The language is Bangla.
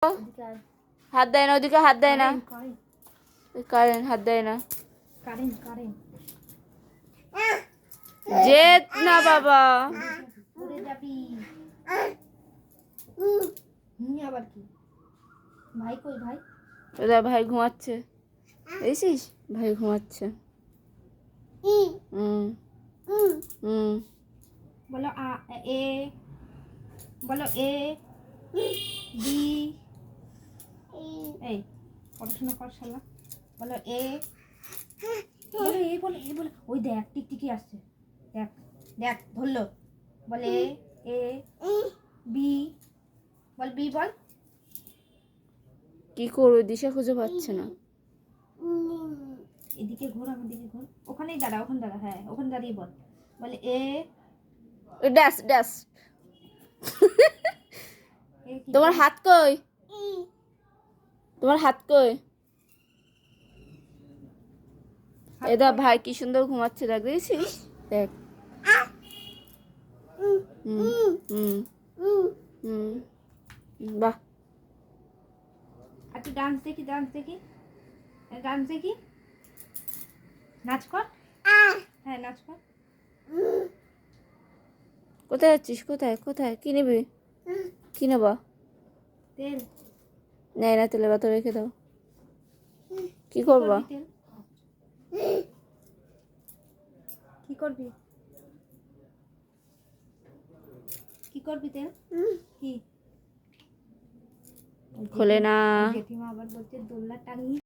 হাত দেয় না, ওদিকে হাত দেয় না, কারেন্ট হাত দেয় না, জেদ না বাবা। আবার কি ভাই কই ভাই? ওরা ভাই ঘুমাচ্ছে, দেখছিস ভাই ঘুমাচ্ছে। বলো এ, বলো এ বি, এই পড়াশোনা কর শালা। বলো এ, বলো এ, বলো এ, বলো ওই দেখ টিকটিকি আসছে, দেখ দেখ ধরলো। বলে এ বি, বল বি, বল। কি করবে, দিশা খুঁজে পাচ্ছে না। এদিকে ঘোর, আমার দিকে ঘোর, ওখানেই দাঁড়া, ওখানে দাঁড়া, হ্যাঁ ওখানে দাঁড়িয়ে বল। বলে এ ড্যাশ ড্যাশ। তোমার হাত কই, তোমার হাত কই? এটা ভাই কি সুন্দর ঘুমাচ্ছে, দেখ দেখছিস, দেখ। বাহ। আর তুই ডান্স দেখি, ডান্স দেখি, ডান্স দেখি, নাচ কর, হ্যাঁ নাচ কর। কোথায় যাচ্ছিস, কোথায় কোথায়, কি নিবি, কি নেবা? তেল নেয় না, তেলে বাতা রেখে দাও। কি করবা? তেল কি করবি, কি করবি তেল? কি খোলে না। জেঠিমা আবার বলছে দোলনা টাঙিয়ে